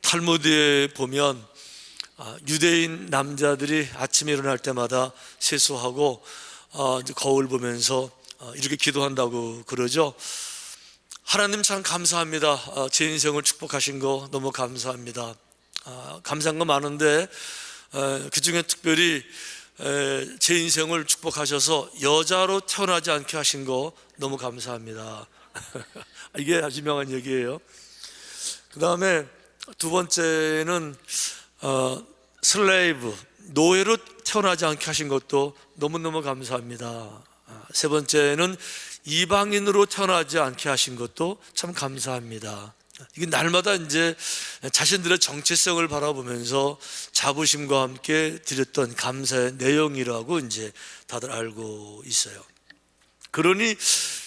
탈무드에 보면 유대인 남자들이 아침에 일어날 때마다 세수하고 이제 거울 보면서 이렇게 기도한다고 그러죠. 하나님 참 감사합니다. 제 인생을 축복하신 거 너무 감사합니다. 감사한 거 많은데 그 중에 특별히 제 인생을 축복하셔서 여자로 태어나지 않게 하신 거 너무 감사합니다. 이게 아주 유명한 얘기예요. 그 다음에 두 번째는 슬레이브, 노예로 태어나지 않게 하신 것도 너무너무 감사합니다. 세 번째는 이방인으로 태어나지 않게 하신 것도 참 감사합니다. 이게 날마다 이제 자신들의 정체성을 바라보면서 자부심과 함께 드렸던 감사의 내용이라고 이제 다들 알고 있어요. 그러니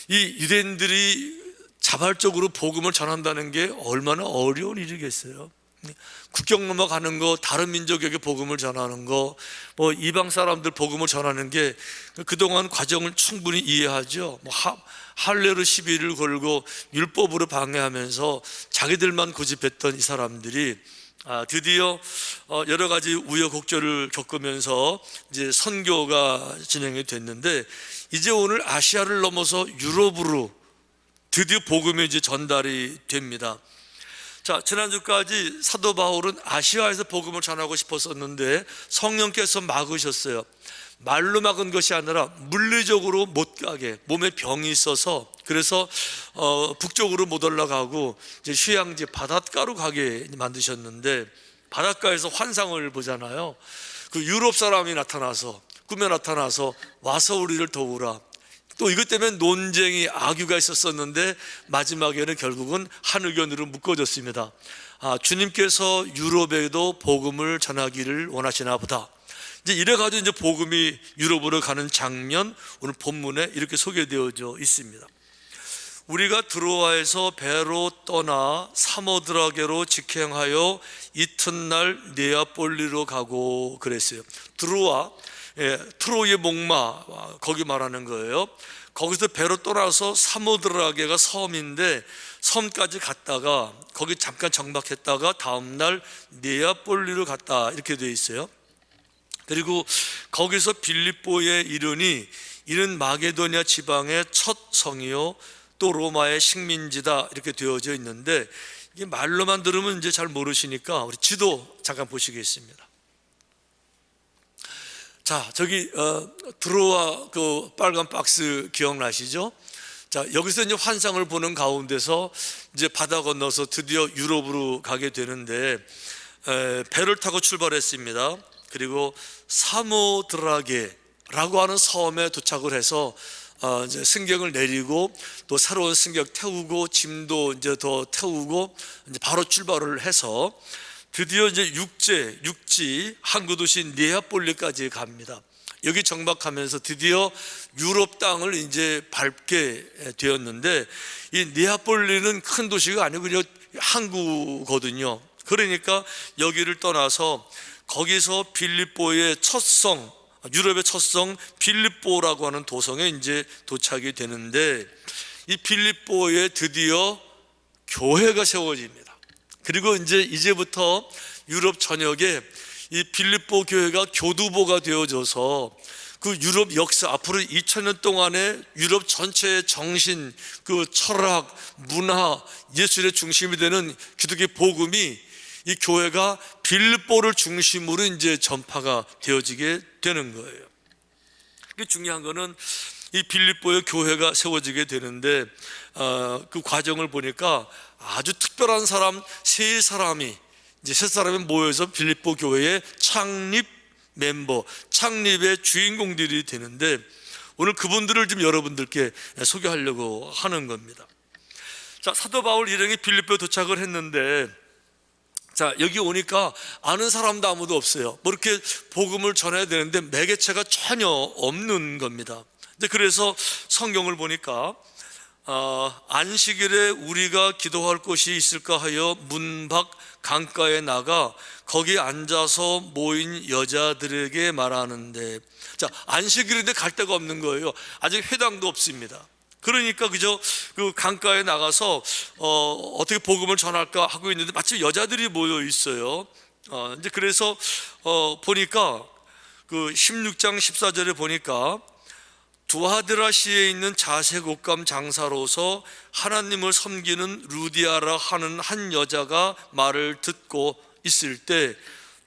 이 유대인들이 자발적으로 복음을 전한다는 게 얼마나 어려운 일이겠어요. 국경 넘어가는 거, 다른 민족에게 복음을 전하는 거, 이방 사람들 복음을 전하는 게 그동안 과정을 충분히 이해하죠. 할례로 시비를 걸고 율법으로 방해하면서 자기들만 고집했던 이 사람들이 드디어 여러 가지 우여곡절을 겪으면서 이제 선교가 진행이 됐는데, 이제 오늘 아시아를 넘어서 유럽으로 드디어 복음이 이제 전달이 됩니다. 자, 지난주까지 사도 바울은 아시아에서 복음을 전하고 싶었었는데 성령께서 막으셨어요. 말로 막은 것이 아니라 물리적으로 못 가게, 몸에 병이 있어서, 그래서 북쪽으로 못 올라가고 이제 휴양지 바닷가로 가게 만드셨는데, 바닷가에서 환상을 보잖아요. 그 유럽 사람이 나타나서, 꿈에 나타나서 와서 우리를 도우라. 또 이것 때문에 논쟁이, 악유가 있었었는데 마지막에는 결국은 한 의견으로 묶어졌습니다. 주님께서 유럽에도 복음을 전하기를 원하시나 보다. 이제 이래가지고 이제 복음이 유럽으로 가는 장면, 오늘 본문에 이렇게 소개되어져 있습니다. 우리가 드로아에서 배로 떠나 사모드라게로 직행하여 이튿날 네아폴리로 가고 그랬어요. 드로아, 트로이의 목마, 거기 말하는 거예요. 거기서 배로 떠나서 사모드라게가 섬인데, 섬까지 갔다가 거기 잠깐 정박했다가 다음날 네아폴리로 갔다, 이렇게 되어 있어요. 그리고 거기서 빌립보에 이르니 이는 마게도니아 지방의 첫 성이요 또 로마의 식민지다, 이렇게 되어져 있는데, 이게 말로만 들으면 이제 잘 모르시니까 우리 지도 잠깐 보시겠습니다. 자, 저기 드로아 그 빨간 박스 기억나시죠? 자, 여기서 이제 환상을 보는 가운데서 이제 바다 건너서 드디어 유럽으로 가게 되는데, 배를 타고 출발했습니다. 그리고 사모드라게라고 하는 섬에 도착을 해서 이제 승객을 내리고 또 새로운 승객 태우고 짐도 이제 더 태우고 이제 바로 출발을 해서 드디어 이제 육지 항구 도시 네아폴리까지 갑니다. 여기 정박하면서 드디어 유럽 땅을 이제 밟게 되었는데, 이 네아폴리는 큰 도시가 아니고 그냥 항구거든요. 그러니까 여기를 떠나서 거기서 빌립보의 첫 성, 유럽의 첫 성 빌립보라고 하는 도성에 이제 도착이 되는데, 이 빌립보에 드디어 교회가 세워집니다. 그리고 이제부터 유럽 전역에 이 빌립보 교회가 교두보가 되어져서 그 유럽 역사, 앞으로 2000년 동안의 유럽 전체의 정신, 그 철학, 문화, 예술의 중심이 되는 기독교 복음이 이 교회가 빌립보를 중심으로 이제 전파가 되어지게 되는 거예요. 그 중요한 거는 이 빌립보의 교회가 세워지게 되는데, 그 과정을 보니까 아주 특별한 사람 세 사람이 모여서 빌립보 교회의 창립 멤버, 창립의 주인공들이 되는데, 오늘 그분들을 좀 여러분들께 소개하려고 하는 겁니다. 자, 사도 바울 일행이 빌립보에 도착을 했는데, 자, 여기 오니까 아는 사람도 아무도 없어요. 이렇게 복음을 전해야 되는데 매개체가 전혀 없는 겁니다. 그래서 성경을 보니까 안식일에 우리가 기도할 곳이 있을까 하여 문 밖 강가에 나가 거기 앉아서 모인 여자들에게 말하는데, 자, 안식일인데 갈 데가 없는 거예요. 아직 회당도 없습니다. 그러니까 그저 그 강가에 나가서 어떻게 복음을 전할까 하고 있는데 마침 여자들이 모여 있어요. 이제 그래서 보니까 그 16장 14절에 보니까 두하드라시에 있는 자색옷감 장사로서 하나님을 섬기는 루디아라 하는 한 여자가 말을 듣고 있을 때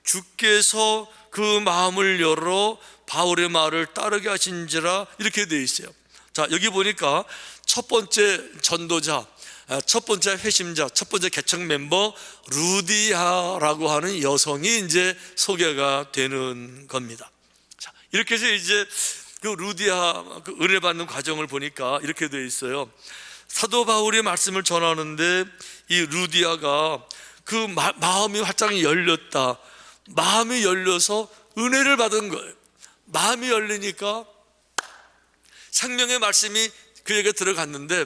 주께서 그 마음을 열어 바울의 말을 따르게 하신지라, 이렇게 되어 있어요. 자, 여기 보니까 첫 번째 전도자, 첫 번째 회심자, 첫 번째 개척 멤버 루디아라고 하는 여성이 이제 소개가 되는 겁니다. 자, 이렇게 해서 이제 그 루디아 그 은혜 받는 과정을 보니까 이렇게 되어 있어요. 사도 바울의 말씀을 전하는데 이 루디아가 그 마음이 활짝 열렸다. 마음이 열려서 은혜를 받은 거예요. 마음이 열리니까 생명의 말씀이 그에게 들어갔는데,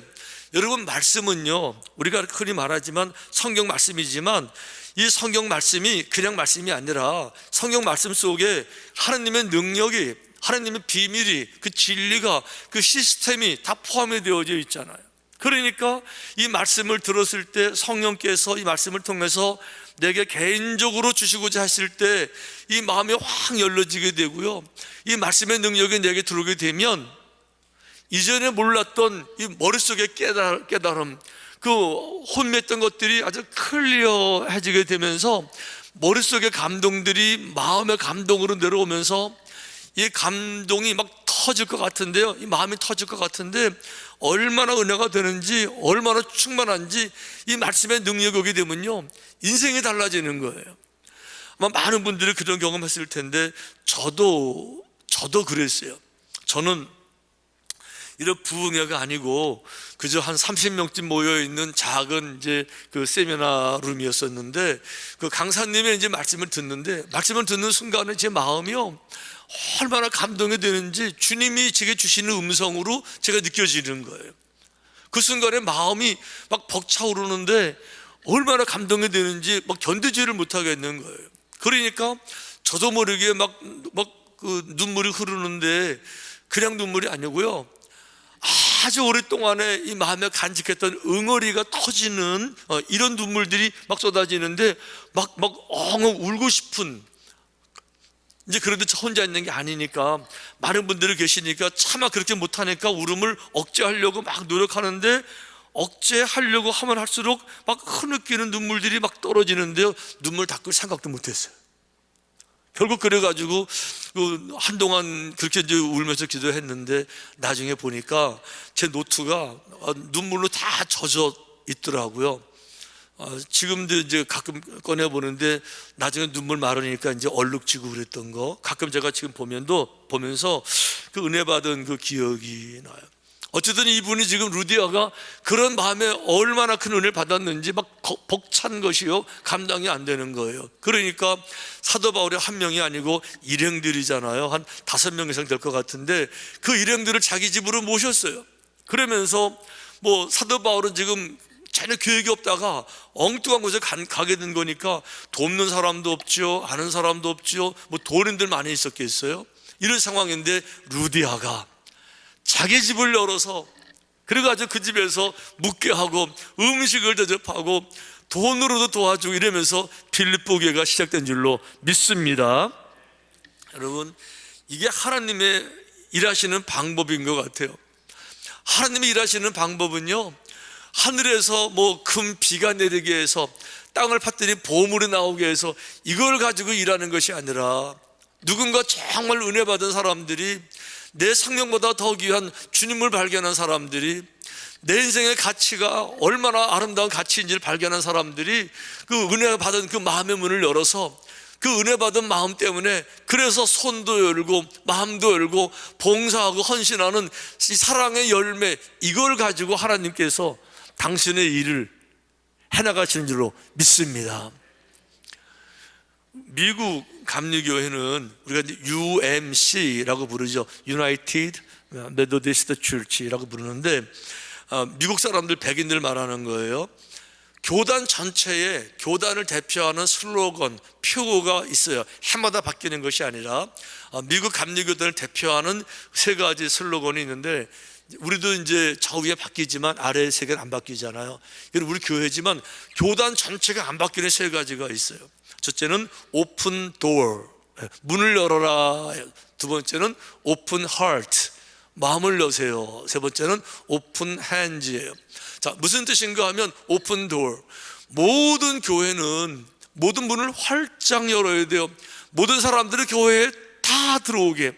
여러분, 말씀은요, 우리가 흔히 말하지만 성경 말씀이지만 이 성경 말씀이 그냥 말씀이 아니라 성경 말씀 속에 하나님의 능력이, 하나님의 비밀이, 그 진리가, 그 시스템이 다 포함이 되어져 있잖아요. 그러니까 이 말씀을 들었을 때 성령께서 이 말씀을 통해서 내게 개인적으로 주시고자 하실 때 이 마음이 확 열려지게 되고요, 이 말씀의 능력이 내게 들어오게 되면 이전에 몰랐던 이 머릿속의 깨달음, 그 혼미했던 것들이 아주 클리어해지게 되면서 머릿속의 감동들이 마음의 감동으로 내려오면서 이 감동이 막 터질 것 같은데요, 이 마음이 터질 것 같은데 얼마나 은혜가 되는지, 얼마나 충만한지 이 말씀의 능력이 오게 되면요, 인생이 달라지는 거예요. 아마 많은 분들이 그런 경험했을 텐데 저도 그랬어요. 저는 이런 부흥회가 아니고 그저 한 30명쯤 모여있는 작은 이제 그 세미나 룸이었었는데, 그 강사님의 이제 말씀을 듣는 순간에 제 마음이요, 얼마나 감동이 되는지 주님이 제게 주시는 음성으로 제가 느껴지는 거예요. 그 순간에 마음이 막 벅차오르는데 얼마나 감동이 되는지 막 견디지를 못하겠는 거예요. 그러니까 저도 모르게 막 그 눈물이 흐르는데 그냥 눈물이 아니고요, 아주 오랫동안에 이 마음에 간직했던 응어리가 터지는 이런 눈물들이 막 쏟아지는데 막 엉엉 울고 싶은, 이제 그런데 저 혼자 있는 게 아니니까 많은 분들이 계시니까 차마 그렇게 못하니까 울음을 억제하려고 막 노력하는데, 억제하려고 하면 할수록 막 흐느끼는 눈물들이 막 떨어지는데요, 눈물 닦을 생각도 못했어요. 결국 그래가지고 한동안 그렇게 이제 울면서 기도했는데 나중에 보니까 제 노트가 눈물로 다 젖어 있더라고요. 지금도 이제 가끔 꺼내보는데 나중에 눈물 마르니까 이제 얼룩지고 그랬던 거 가끔 제가 지금 보면서 그 은혜 받은 그 기억이 나요. 어쨌든 이분이 지금 루디아가 그런 마음에 얼마나 큰 은혜를 받았는지 막 벅찬 것이요, 감당이 안 되는 거예요. 그러니까 사도 바울이 한 명이 아니고 일행들이잖아요. 한 5명 이상 될 것 같은데 그 일행들을 자기 집으로 모셨어요. 그러면서 뭐 사도 바울은 지금 전혀 계획이 없다가 엉뚱한 곳에 가게 된 거니까 돕는 사람도 없죠, 아는 사람도 없죠, 뭐 도인들 많이 있었겠어요. 이런 상황인데 루디아가 자기 집을 열어서 그래가지고 그 집에서 묵게 하고 음식을 대접하고 돈으로도 도와주고 이러면서 빌립보 교회가 시작된 줄로 믿습니다. 여러분, 이게 하나님의 일하시는 방법인 것 같아요. 하나님이 일하시는 방법은요, 하늘에서 뭐 큰 비가 내리게 해서 땅을 팠더니 보물이 나오게 해서 이걸 가지고 일하는 것이 아니라 누군가 정말 은혜 받은 사람들이, 내 생명보다 더 귀한 주님을 발견한 사람들이, 내 인생의 가치가 얼마나 아름다운 가치인지를 발견한 사람들이 그 은혜 받은 그 마음의 문을 열어서 그 은혜 받은 마음 때문에 그래서 손도 열고 마음도 열고 봉사하고 헌신하는 이 사랑의 열매, 이걸 가지고 하나님께서 당신의 일을 해나가시는 줄로 믿습니다. 미국 감리교회는 우리가 UMC라고 부르죠. United Methodist Church라고 부르는데 미국 사람들, 백인들 말하는 거예요. 교단 전체에 교단을 대표하는 슬로건, 표어가 있어요. 해마다 바뀌는 것이 아니라 미국 감리교단을 대표하는 3가지 슬로건이 있는데 우리도 이제 좌우에 바뀌지만 아래 세 개는 안 바뀌잖아요. 이건 우리 교회지만 교단 전체가 안 바뀌는 세 가지가 있어요. 첫째는 오픈 도어, 문을 열어라. 두 번째는 오픈 하트, 마음을 여세요. 세 번째는 오픈 핸즈예요. 자, 무슨 뜻인가 하면 오픈 도어, 모든 교회는 모든 문을 활짝 열어야 돼요. 모든 사람들이 교회에 다 들어오게,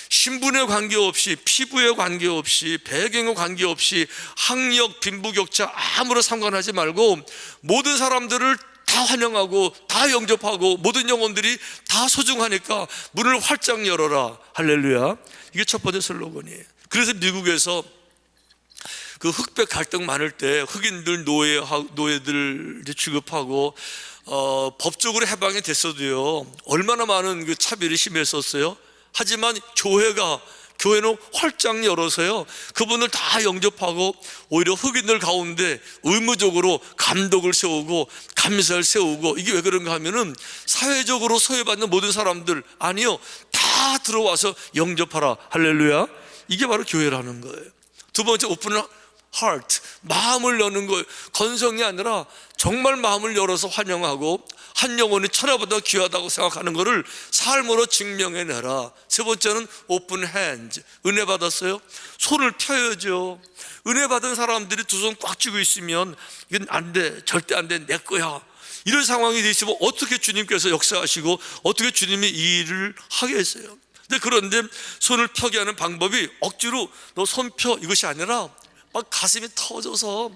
신분에 관계없이, 피부에 관계없이, 배경에 관계없이, 학력, 빈부격차 아무런 상관하지 말고 모든 사람들을 다 환영하고 다 영접하고 모든 영혼들이 다 소중하니까 문을 활짝 열어라. 할렐루야. 이게 첫 번째 슬로건이에요. 그래서 미국에서 그 흑백 갈등 많을 때 흑인들 노예들 취급하고 법적으로 해방이 됐어도요, 얼마나 많은 그 차별이 심했었어요. 하지만 교회는 활짝 열어서요, 그분을 다 영접하고 오히려 흑인들 가운데 의무적으로 감독을 세우고 감사를 세우고, 이게 왜 그런가 하면은 사회적으로 소외받는 모든 사람들, 아니요, 다 들어와서 영접하라. 할렐루야. 이게 바로 교회라는 거예요. 두 번째, 오픈 하트, 마음을 여는 거예요. 건성이 아니라 정말 마음을 열어서 환영하고 한 영혼이 천하보다 귀하다고 생각하는 것을 삶으로 증명해내라. 세 번째는 오픈 핸즈, 은혜 받았어요? 손을 펴야죠. 은혜 받은 사람들이 두 손 꽉 쥐고 있으면 이건 안 돼, 절대 안 돼, 내 거야, 이런 상황이 돼 있으면 어떻게 주님께서 역사하시고 어떻게 주님이 이 일을 하겠어요? 그런데 손을 펴게 하는 방법이 억지로 너 손 펴, 이것이 아니라 막 가슴이 터져서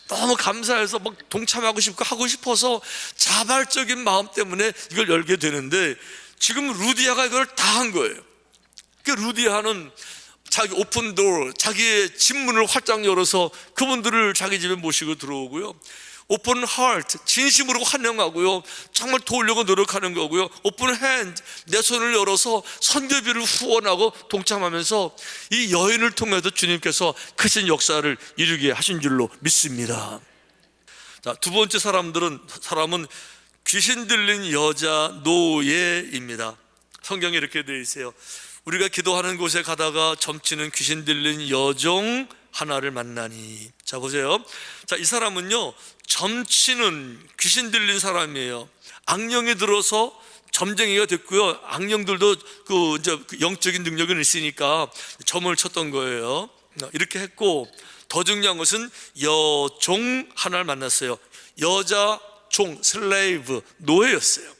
너무 감사해서 막 동참하고 싶고 하고 싶어서 자발적인 마음 때문에 이걸 열게 되는데, 지금 루디아가 이걸 다 한 거예요. 그 루디아는 자기 오픈도어, 자기의 집 문을 활짝 열어서 그분들을 자기 집에 모시고 들어오고요, 오픈 하트, 진심으로 환영하고요, 정말 도우려고 노력하는 거고요, 오픈 핸드, 내 손을 열어서 선교비를 후원하고 동참하면서 이 여인을 통해서 주님께서 크신 역사를 이루게 하신 줄로 믿습니다. 자, 두 번째 사람은 귀신 들린 여자 노예입니다. 성경에 이렇게 되어 있어요. 우리가 기도하는 곳에 가다가 점치는 귀신 들린 여종 하나를 만나니. 자, 보세요. 자, 이 사람은요, 점치는 귀신 들린 사람이에요. 악령이 들어서 점쟁이가 됐고요, 악령들도 이제 영적인 능력은 있으니까 점을 쳤던 거예요. 이렇게 했고, 더 중요한 것은 여종 하나를 만났어요. 여자 종, 슬레이브, 노예였어요.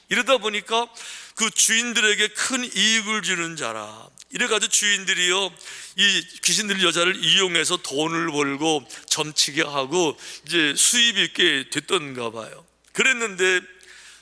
이러다 보니까 그 주인들에게 큰 이익을 주는 자라. 이래가지고 주인들이요, 이 귀신 들린 여자를 이용해서 돈을 벌고 점치게 하고 이제 수입이 있게 됐던가 봐요. 그랬는데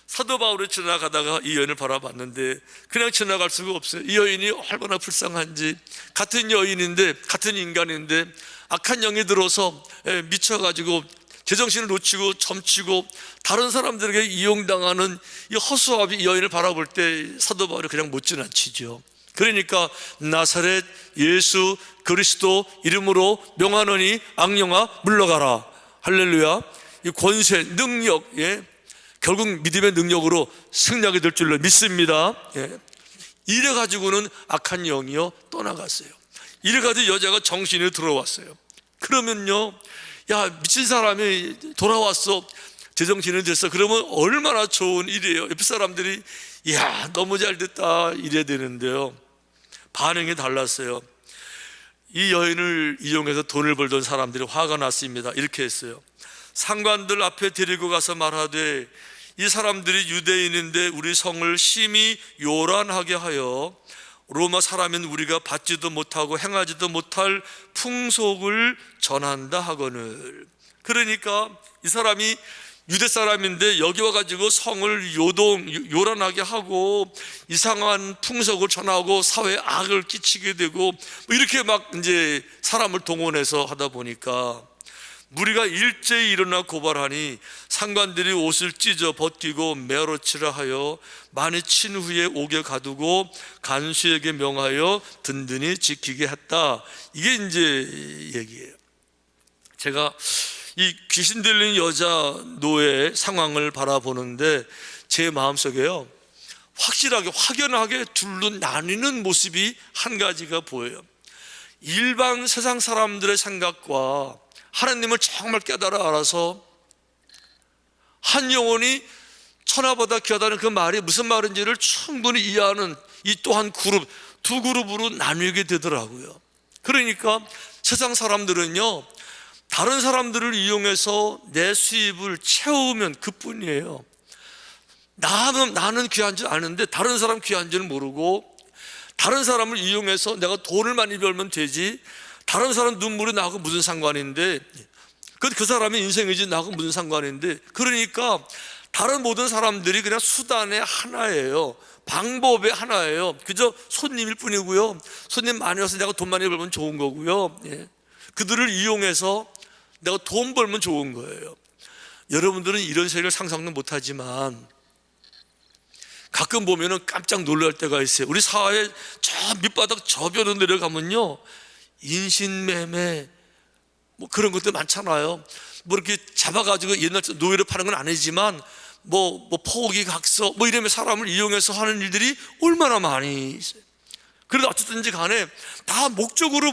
사도 바울이 지나가다가 이 여인을 바라봤는데 그냥 지나갈 수가 없어요. 이 여인이 얼마나 불쌍한지. 같은 여인인데, 같은 인간인데 악한 영이 들어서 미쳐가지고 제정신을 놓치고 점치고 다른 사람들에게 이용당하는 이 허수아비 이 여인을 바라볼 때 사도 바울이 그냥 못 지나치죠. 그러니까 나사렛 예수 그리스도 이름으로 명하노니 악령아 물러가라. 할렐루야. 이 권세, 능력, 결국 믿음의 능력으로 승리하게 될 줄로 믿습니다. 이래가지고는 악한 영이요 떠나갔어요. 이래가지고 여자가 정신이 들어왔어요. 그러면요, 야, 미친 사람이 돌아왔어, 제정신이 됐어. 그러면 얼마나 좋은 일이에요. 옆 사람들이 야, 너무 잘 됐다 이래야 되는데요, 반응이 달랐어요. 이 여인을 이용해서 돈을 벌던 사람들이 화가 났습니다. 이렇게 했어요. 상관들 앞에 데리고 가서 말하되 이 사람들이 유대인인데 우리 성을 심히 요란하게 하여 로마 사람인 우리가 받지도 못하고 행하지도 못할 풍속을 전한다 하거늘. 그러니까 이 사람이 유대 사람인데 여기 와가지고 성을 요란하게 하고 이상한 풍속을 전하고 사회에 악을 끼치게 되고 뭐 이렇게 막 이제 사람을 동원해서 하다 보니까 무리가 일제히 일어나 고발하니 상관들이 옷을 찢어 벗기고 매어치라 하여 많이 친 후에 옥에 가두고 간수에게 명하여 든든히 지키게 했다. 이게 이제 얘기예요. 제가 이 귀신 들린 여자 노예의 상황을 바라보는데 제 마음속에요, 확실하게 확연하게 둘로 나뉘는 모습이 한 가지가 보여요. 일반 세상 사람들의 생각과 하나님을 정말 깨달아 알아서 한 영혼이 천하보다 귀하다는 그 말이 무슨 말인지를 충분히 이해하는 이 또한 그룹, 두 그룹으로 나뉘게 되더라고요. 그러니까 세상 사람들은요, 다른 사람들을 이용해서 내 수입을 채우면 그뿐이에요. 나는 귀한 줄 아는데 다른 사람 귀한 줄 모르고, 다른 사람을 이용해서 내가 돈을 많이 벌면 되지, 다른 사람 눈물이 나하고 무슨 상관인데, 그 사람의 인생이지 나하고 무슨 상관인데. 그러니까 다른 모든 사람들이 그냥 수단의 하나예요. 방법의 하나예요. 그저 손님일 뿐이고요. 손님 많이 와서 내가 돈 많이 벌면 좋은 거고요. 그들을 이용해서 내가 돈 벌면 좋은 거예요. 여러분들은 이런 세계를 상상도 못하지만 가끔 보면은 깜짝 놀랄 때가 있어요. 우리 사회 저 밑바닥 저변으로 내려가면요, 인신매매 뭐 그런 것들 많잖아요. 뭐 이렇게 잡아가지고 옛날 노예로 파는 건 아니지만 뭐 포기각서 뭐 이러면 사람을 이용해서 하는 일들이 얼마나 많이 있어요. 그래도 어쨌든지 간에 다 목적으로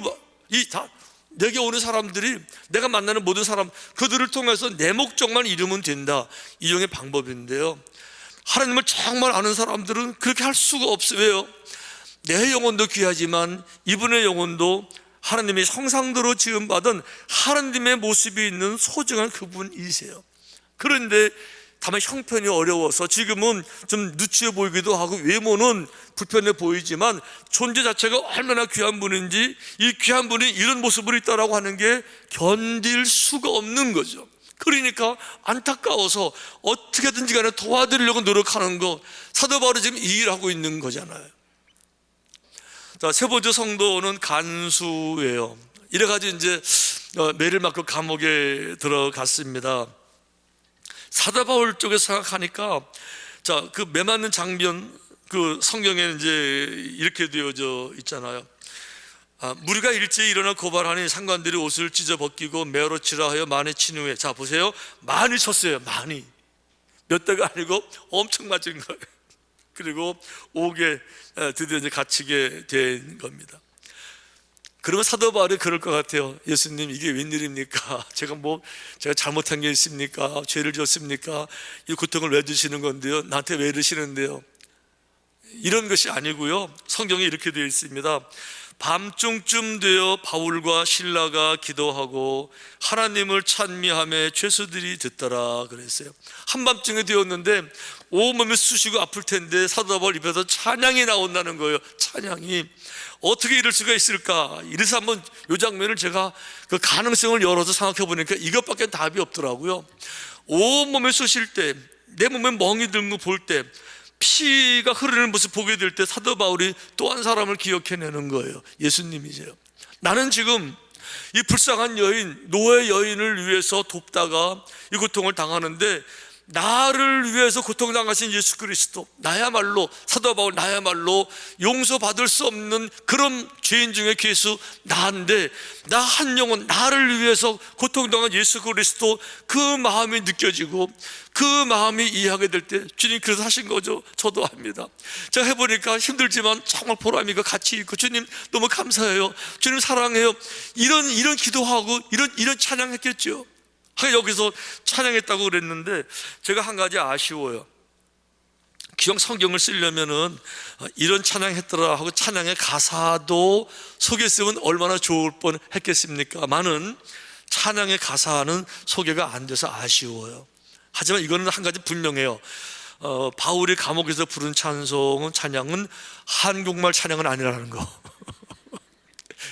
다 내게 오는 사람들이, 내가 만나는 모든 사람, 그들을 통해서 내 목적만 이루면 된다, 이용의 방법인데요, 하나님을 정말 아는 사람들은 그렇게 할 수가 없어요. 왜요? 내 영혼도 귀하지만 이분의 영혼도 하나님의 형상대로 지음받은 하나님의 모습이 있는 소중한 그분이세요. 그런데 다만 형편이 어려워서 지금은 좀 누추해 보이기도 하고 외모는 불편해 보이지만 존재 자체가 얼마나 귀한 분인지, 이 귀한 분이 이런 모습으로 있다라고 하는 게 견딜 수가 없는 거죠. 그러니까 안타까워서 어떻게든지 간에 도와드리려고 노력하는 거, 사도 바울이 지금 이 일을 하고 있는 거잖아요. 자, 세 번째 성도는 간수예요. 이래가지고 이제 매를 맞고 감옥에 들어갔습니다. 사도 바울 쪽에서 생각하니까, 자, 그 매 맞는 장면, 그 성경에 이제 이렇게 되어져 있잖아요. 무리가 일제히 일어나 고발하니 상관들이 옷을 찢어 벗기고 매로 치라 하여 많이 친 후에, 자 보세요, 많이 쳤어요. 많이, 몇 대가 아니고 엄청 맞은 거예요. 그리고 옥에 드디어 이제 갇히게 된 겁니다. 그러면 사도 바울이 그럴 것 같아요. 예수님, 이게 웬일입니까? 제가 잘못한 게 있습니까? 죄를 지었습니까? 이 고통을 왜 주시는 건데요? 나한테 왜 이러시는데요? 이런 것이 아니고요, 성경에 이렇게 되어 있습니다. 밤중쯤 되어 바울과 실라가 기도하고 하나님을 찬미하며 죄수들이 듣더라 그랬어요. 한밤중에 되었는데 온몸이 쑤시고 아플 텐데 사도 바울 입에서 찬양이 나온다는 거예요. 찬양이. 어떻게 이럴 수가 있을까? 이래서 한번 이 장면을 제가 그 가능성을 열어서 생각해 보니까 이것밖에 답이 없더라고요. 온몸에 쑤실 때, 내 몸에 멍이 들고 볼 때, 피가 흐르는 모습 보게 될 때 사도 바울이 또 한 사람을 기억해내는 거예요. 예수님이세요. 나는 지금 이 불쌍한 여인, 노예 여인을 위해서 돕다가 이 고통을 당하는데, 나를 위해서 고통당하신 예수 그리스도, 나야말로, 사도 바울 나야말로 용서받을 수 없는 그런 죄인 중에 괴수 나인데, 나 한 영혼, 나를 위해서 고통당한 예수 그리스도, 그 마음이 느껴지고 그 마음이 이해하게 될 때, 주님 그래서 하신 거죠. 저도 합니다. 제가 해보니까 힘들지만 정말 보람이가 같이 있고, 주님 너무 감사해요, 주님 사랑해요, 이런 기도하고 이런 찬양했겠죠. 여기서 찬양했다고 그랬는데, 제가 한 가지 아쉬워요. 기왕 성경을 쓰려면은 이런 찬양했더라 하고 찬양의 가사도 속에 쓰면 얼마나 좋을 뻔 했겠습니까? 많은 찬양의 가사는 소개가 안 돼서 아쉬워요. 하지만 이거는 한 가지 분명해요. 바울이 감옥에서 부른 찬양은 한국말 찬양은 아니라는 거.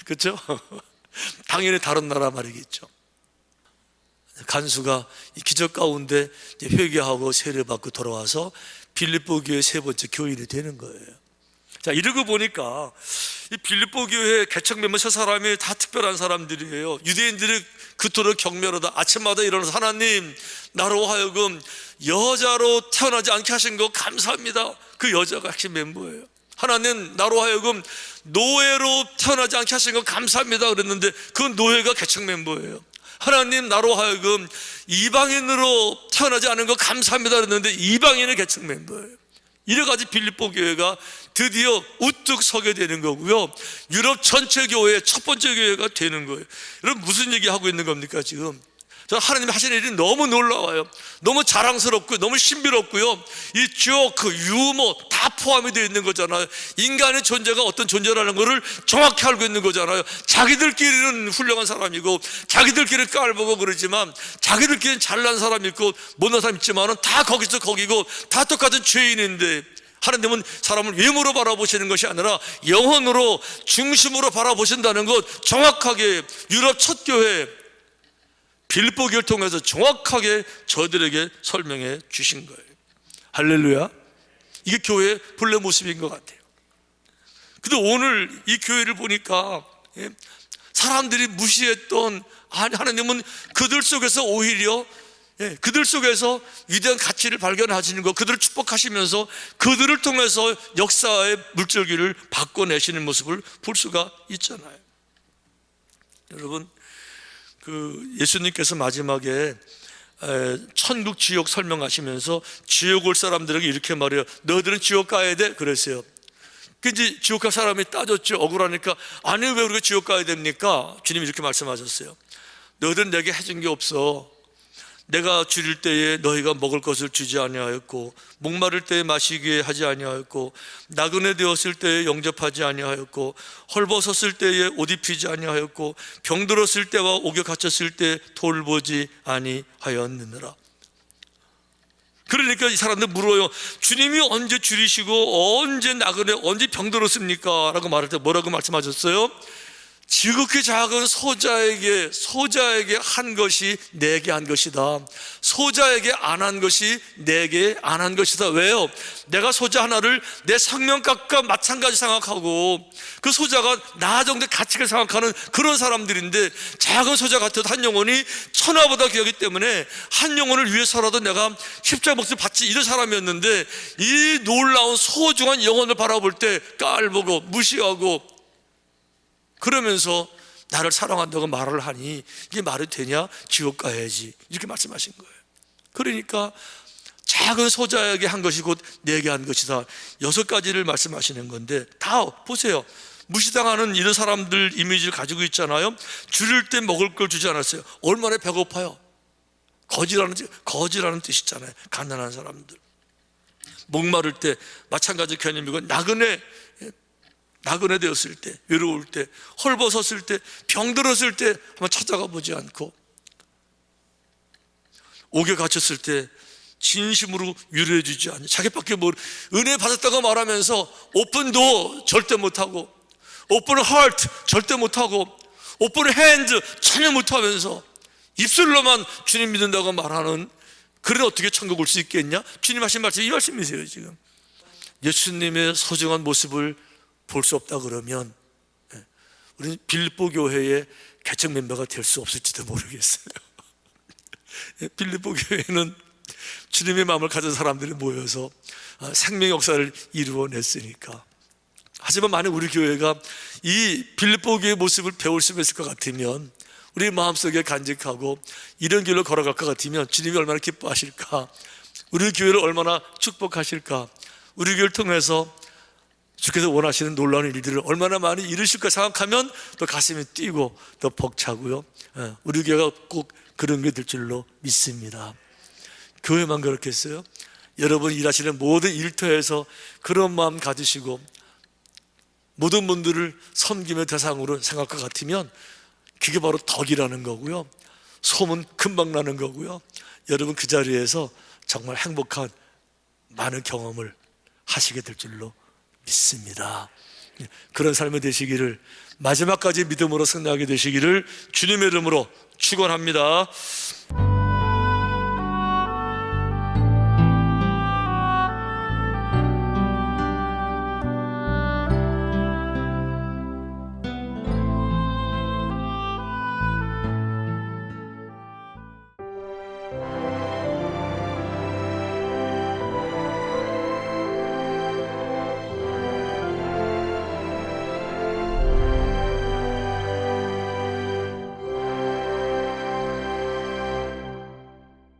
그렇죠? 당연히 다른 나라 말이겠죠. 간수가 이 기적 가운데 회개하고 세례받고 돌아와서 빌립보 교회 세 번째 교인이 되는 거예요. 자, 이러고 보니까 이 빌립보 교회 개척 멤버 세 사람이 다 특별한 사람들이에요. 유대인들이 그토록 경멸하다 아침마다 일어나서, 하나님, 나로 하여금 여자로 태어나지 않게 하신 거 감사합니다. 그 여자가 핵심 멤버예요. 하나님, 나로 하여금 노예로 태어나지 않게 하신 거 감사합니다 그랬는데, 그 노예가 개척 멤버예요. 하나님, 나로 하여금 이방인으로 태어나지 않은 거 감사합니다 그랬는데 이방인의 개척 멤버예요. 이래가지고 빌립보 교회가 드디어 우뚝 서게 되는 거고요. 유럽 전체 교회의 첫 번째 교회가 되는 거예요. 여러분, 무슨 얘기하고 있는 겁니까 지금? 하나님이 하시는 일이 너무 놀라워요. 너무 자랑스럽고요, 너무 신비롭고요. 이 조크, 유머 다 포함이 되어 있는 거잖아요. 인간의 존재가 어떤 존재라는 것을 정확히 알고 있는 거잖아요. 자기들끼리는 훌륭한 사람이고 자기들끼리 깔보고 그러지만, 자기들끼리는 잘난 사람 있고 못난 사람 있지만은 다 거기서 거기고 다 똑같은 죄인인데, 하나님은 사람을 외모로 바라보시는 것이 아니라 영혼으로, 중심으로 바라보신다는 것, 정확하게 유럽 첫 교회 빌립보 교회를 통해서 정확하게 저들에게 설명해 주신 거예요. 할렐루야. 이게 교회의 본래 모습인 것 같아요. 근데 오늘 이 교회를 보니까 사람들이 무시했던 하나님은 그들 속에서 오히려 그들 속에서 위대한 가치를 발견하시는 것, 그들을 축복하시면서 그들을 통해서 역사의 물줄기를 바꿔내시는 모습을 볼 수가 있잖아요. 여러분, 예수님께서 마지막에 천국 지옥 설명하시면서 지옥 올 사람들에게 이렇게 말해요. 너희들은 지옥 가야 돼 그랬어요. 이제 지옥 갈 사람이 따졌죠. 억울하니까. 아니, 왜 우리가 지옥 가야 됩니까? 주님이 이렇게 말씀하셨어요. 너희들은 내게 해준 게 없어. 내가 줄일 때에 너희가 먹을 것을 주지 아니하였고, 목마를 때에 마시게 하지 아니하였고, 나그네 되었을 때에 영접하지 아니하였고, 헐벗었을 때에 옷 입히지 아니하였고, 병들었을 때와 옥에 갇혔을 때 돌보지 아니하였느니라. 그러니까 이 사람들 물어요. 주님이 언제 줄이시고 언제 나그네, 언제 병들었습니까? 라고 말할 때 뭐라고 말씀하셨어요? 지극히 작은 소자에게 한 것이 내게 한 것이다. 소자에게 안 한 것이 내게 안 한 것이다. 왜요? 내가 소자 하나를 내 생명값과 마찬가지 생각하고, 그 소자가 나 정도의 가치를 생각하는 그런 사람들인데, 작은 소자 같아도 한 영혼이 천하보다 귀하기 때문에 한 영혼을 위해서라도 내가 십자가 목숨을 바치, 이런 사람이었는데, 이 놀라운 소중한 영혼을 바라볼 때 깔보고 무시하고 그러면서 나를 사랑한다고 말을 하니 이게 말이 되냐? 지옥 가야지, 이렇게 말씀하신 거예요. 그러니까 작은 소자에게 한 것이 곧 내게 한 것이다. 6가지를 말씀하시는 건데, 다 보세요. 무시당하는 이런 사람들 이미지를 가지고 있잖아요. 줄일 때 먹을 걸 주지 않았어요. 얼마나 배고파요. 거지라는 뜻이잖아요. 가난한 사람들. 목마를 때 마찬가지 개념이고, 나그네 되었을 때, 외로울 때, 헐벗었을 때, 병들었을 때 한번 찾아가 보지 않고, 옥에 갇혔을 때 진심으로 위로해 주지 않냐. 자기밖에 은혜 받았다고 말하면서 오픈도 절대 못하고, 오픈 하트 절대 못하고, 오픈 핸드 전혀 못하면서 입술로만 주님 믿는다고 말하는, 그래 어떻게 천국 올 수 있겠냐? 주님 하신 말씀, 이 말씀이세요. 지금 예수님의 소중한 모습을 볼 수 없다 그러면 우리는 빌립보 교회의 개척 멤버가 될 수 없을지도 모르겠어요. 빌립보 교회는 주님의 마음을 가진 사람들이 모여서 생명 역사를 이루어냈으니까. 하지만 만약 우리 교회가 이 빌립보 교회의 모습을 배울 수 있을 것 같으면, 우리 마음속에 간직하고 이런 길로 걸어갈 것 같으면 주님이 얼마나 기뻐하실까, 우리 교회를 얼마나 축복하실까, 우리 교회를 통해서 주께서 원하시는 놀라운 일들을 얼마나 많이 이루실까 생각하면 또 가슴이 뛰고 또 벅차고요. 우리 교회가 꼭 그런 게 될 줄로 믿습니다. 교회만 그렇겠어요? 여러분 일하시는 모든 일터에서 그런 마음 가지시고 모든 분들을 섬김의 대상으로 생각할 것 같으면 그게 바로 덕이라는 거고요. 소문 금방 나는 거고요. 여러분 그 자리에서 정말 행복한 많은 경험을 하시게 될 줄로 믿습니다. 그런 삶이 되시기를, 마지막까지 믿음으로 승리하게 되시기를 주님의 이름으로 축원합니다.